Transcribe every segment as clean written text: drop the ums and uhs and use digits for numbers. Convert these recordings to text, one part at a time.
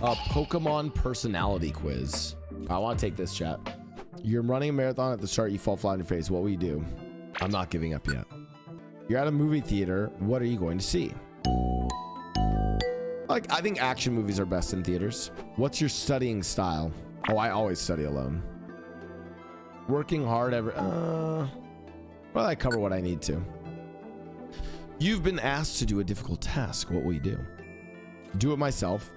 A Pokemon personality quiz. I want to take this, chat. You're running a marathon. At the start, you fall flat on your face. What will you do? I'm not giving up yet. You're at a movie theater. What are you going to see? Like, I think action movies are best in theaters. What's your studying style? Oh, I always study alone. Working hard every... well, I cover what I need to. You've been asked to do a difficult task. What will you do? Do it myself.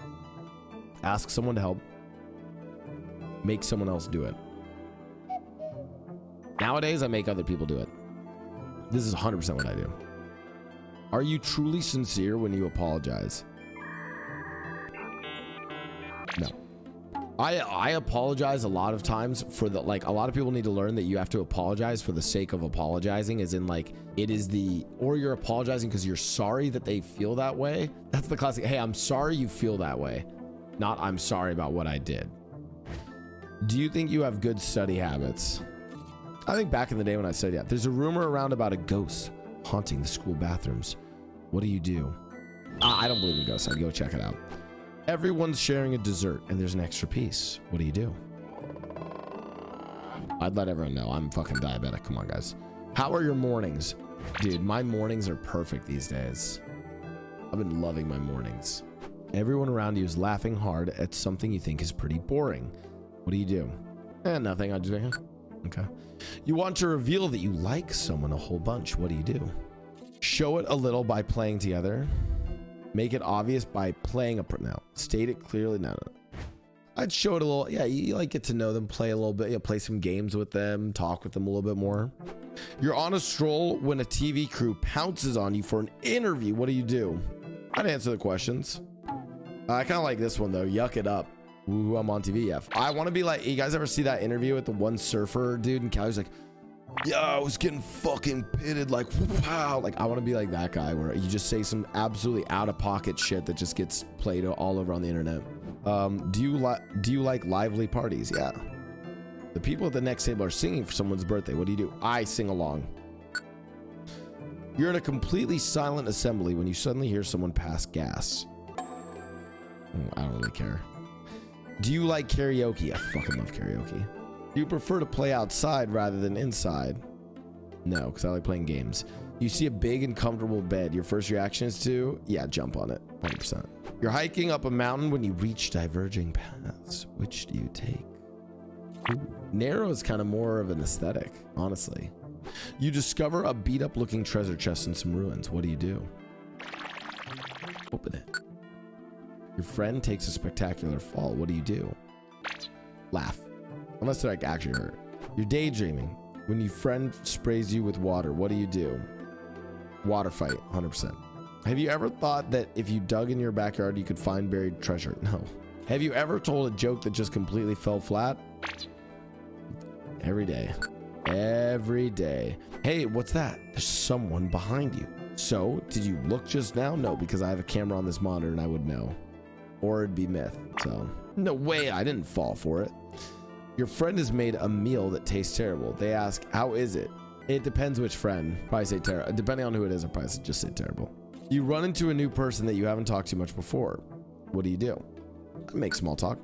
Ask someone to help. Make someone else do it. Nowadays, I make other people do it. This is 100% what I do. Are you truly sincere when you apologize? No. I apologize a lot of times for the, like, a lot of people need to learn that you have to apologize for the sake of apologizing, as in, like, it is the, or you're apologizing because you're sorry that they feel that way. That's the classic, hey, I'm sorry you feel that way. Not, I'm sorry about what I did. Do you think you have good study habits? I think back in the day when I said, yeah, there's a rumor around about a ghost haunting the school bathrooms. What do you do? I don't believe in ghosts. I'd go check it out. Everyone's sharing a dessert and there's an extra piece. What do you do? I'd let everyone know I'm fucking diabetic. Come on, guys. How are your mornings? Dude, my mornings are perfect these days. I've been loving my mornings. Everyone around you is laughing hard at something you think is pretty boring. What do you do? Nothing. I just... Okay. You want to reveal that you like someone a whole bunch. What do you do? Show it a little by playing together. Make it obvious by playing a... No. State it clearly. No. I'd show it a little. Yeah, you like get to know them, play a little bit, you know, play some games with them, talk with them a little bit more. You're on a stroll when a TV crew pounces on you for an interview. What do you do? I'd answer the questions. I kind of like this one though. Yuck it up. Ooh, I'm on TV. Yeah. I want to be like, you guys ever see that interview with the one surfer dude in Cali? He's like, yeah, I was getting fucking pitted. Like, wow. Like, I want to be like that guy where you just say some absolutely out of pocket shit that just gets played all over on the internet. Do you like lively parties? Yeah. The people at the next table are singing for someone's birthday. What do you do? I sing along. You're in a completely silent assembly when you suddenly hear someone pass gas. I don't really care. Do you like karaoke? I fucking love karaoke. Do you prefer to play outside rather than inside? No, because I like playing games. You see a big and comfortable bed. Your first reaction is to, yeah, jump on it. 100%. You're hiking up a mountain when you reach diverging paths. Which do you take? Ooh, narrow is kind of more of an aesthetic, honestly. You discover a beat up looking treasure chest in some ruins. What do you do? Open it. Your friend takes a spectacular fall. What do you do? Laugh. Unless they're like actually hurt. You're daydreaming. When your friend sprays you with water, what do you do? Water fight, 100%. Have you ever thought that if you dug in your backyard, you could find buried treasure? No. Have you ever told a joke that just completely fell flat? Every day. Every day. Hey, what's that? There's someone behind you. So, did you look just now? No, because I have a camera on this monitor and I would know. Or it'd be myth. So, no way, I didn't fall for it. Your friend has made a meal that tastes terrible. They ask, how is it? It depends which friend. Probably say terrible. Depending on who it is, I'll probably just say terrible. You run into a new person that you haven't talked to much before. What do you do? Make small talk.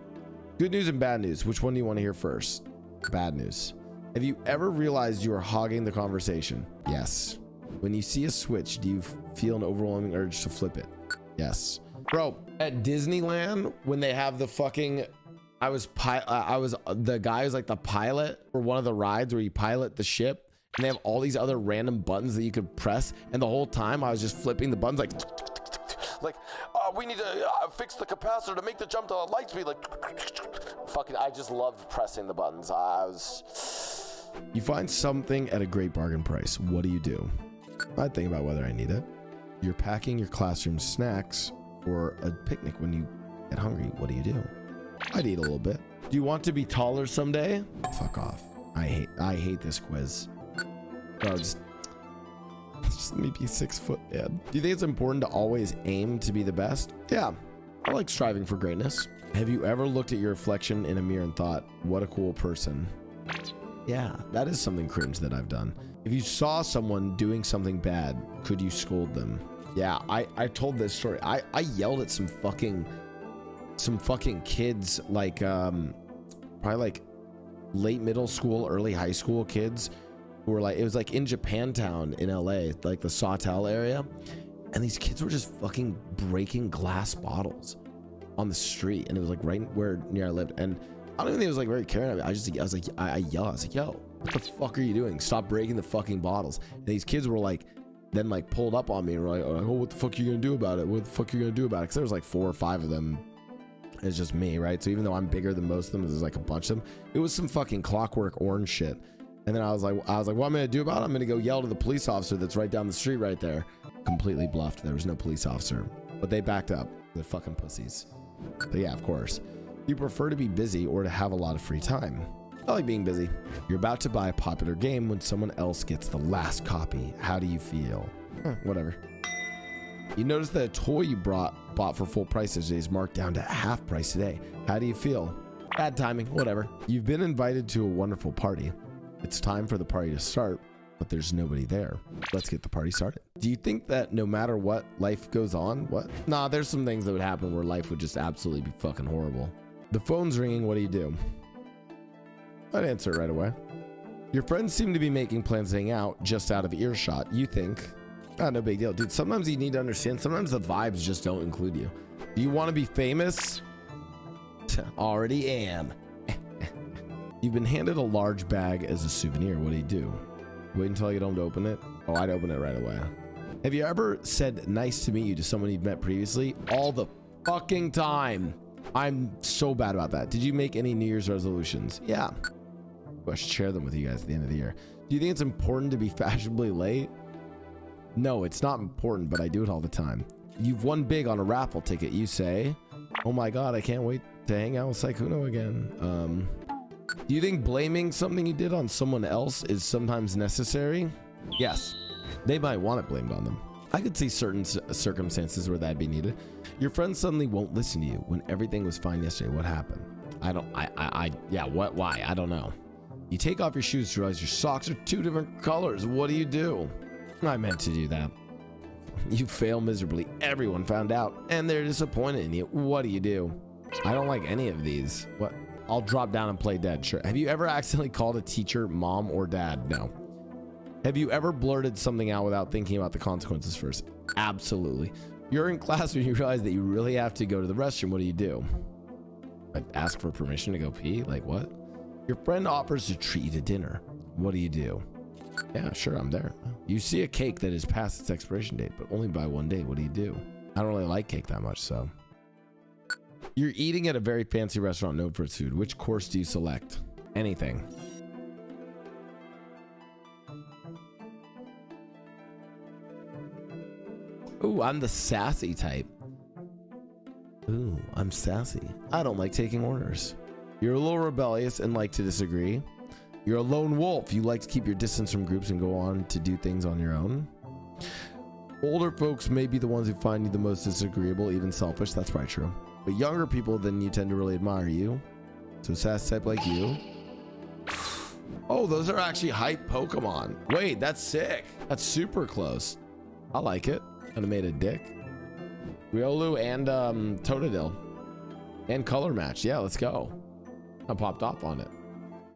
Good news and bad news. Which one do you want to hear first? Bad news. Have you ever realized you are hogging the conversation? Yes. When you see a switch, do you feel an overwhelming urge to flip it? Yes. Bro, at Disneyland, when they have the fucking... I was the guy who's like the pilot for one of the rides where you pilot the ship, and they have all these other random buttons that you could press, and the whole time I was just flipping the buttons like we need to fix the capacitor to make the jump to light speed, like fucking I just loved pressing the buttons. You find something at a great bargain price. What do you do? I'd think about whether I need it. You're packing your classroom snacks for a picnic when you get hungry. What do you do? I'd eat a little bit. Do you want to be taller someday? Fuck off. I hate this quiz. Bro, just let me be 6 foot, man. Do you think it's important to always aim to be the best? Yeah, I like striving for greatness. Have you ever looked at your reflection in a mirror and thought, what a cool person? Yeah, that is something cringe that I've done. If you saw someone doing something bad, could you scold them? Yeah, I told this story. I yelled at some some fucking kids, like probably like late middle school, early high school kids who were like, it was like in Japantown in LA, like the Sawtell area, and these kids were just fucking breaking glass bottles on the street, and it was like right where near I lived. And I don't even think it was like very caring of it. I was like, I yelled, I was like, yo, what the fuck are you doing? Stop breaking the fucking bottles. And these kids were like, then like pulled up on me and were like, oh, what the fuck are you gonna do about it? What the fuck are you gonna do about it? Because there was like 4 or 5 of them. It's just me, right? So even though I'm bigger than most of them, there's like a bunch of them. It was some fucking Clockwork Orange shit. And then I was like, what I'm gonna do about it? I'm gonna go yell to the police officer that's right down the street right there. Completely bluffed. There was no police officer, but they backed up. They're fucking pussies. But yeah, of course. You prefer to be busy or to have a lot of free time? I like being busy. You're about to buy a popular game when someone else gets the last copy. How do you feel? Whatever. You notice that a toy you bought for full price today is marked down to half price today. How do you feel? Bad timing. Whatever. You've been invited to a wonderful party. It's time for the party to start, but there's nobody there. Let's get the party started. Do you think that no matter what, life goes on? What? Nah, there's some things that would happen where life would just absolutely be fucking horrible. The phone's ringing. What do? I'd answer it right away. Your friends seem to be making plans to hang out just out of earshot. You think, oh, no big deal. Dude, sometimes you need to understand, sometimes the vibes just don't include you. Do you want to be famous? Already am. You've been handed a large bag as a souvenir. What do? Wait until I get home to open it? Oh, I'd open it right away. Have you ever said nice to meet you to someone you've met previously? All the fucking time. I'm so bad about that. Did you make any New Year's resolutions? Yeah. I should share them with you guys at the end of the year. Do you think it's important to be fashionably late? No, it's not important, but I do it all the time. You've won big on a raffle ticket. You say, oh my God, I can't wait to hang out with Saikuno again. Do you think blaming something you did on someone else is sometimes necessary? Yes. They might want it blamed on them. I could see certain circumstances where that'd be needed. Your friend suddenly won't listen to you when everything was fine yesterday. What happened? Yeah, why? I don't know. You take off your shoes to realize your socks are 2 different colors. What do? I meant to do that. You fail miserably. Everyone found out and they're disappointed in you. What do? I don't like any of these. What? I'll drop down and play dead. Sure. Have you ever accidentally called a teacher mom or dad? No. Have you ever blurted something out without thinking about the consequences first? Absolutely. You're in class when you realize that you really have to go to the restroom. What do? I'd ask for permission to go pee? Like what? Your friend offers to treat you to dinner. What do? Yeah, sure, I'm there. You see a cake that is past its expiration date, but only by 1 day. What do? I don't really like cake that much, so. You're eating at a very fancy restaurant known for its food. Which course do you select? Anything. Ooh, I'm the sassy type. Ooh, I'm sassy. I don't like taking orders. You're a little rebellious and like to disagree. You're a lone wolf. You like to keep your distance from groups and go on to do things on your own. Older folks may be the ones who find you the most disagreeable, even selfish. That's probably true. But younger people than you tend to really admire you. So sass type like you. Oh, those are actually hype Pokemon. Wait, that's sick. That's super close. I like it. Animated dick. Riolu and Totodile. And color match. Yeah, let's go. I popped off on it.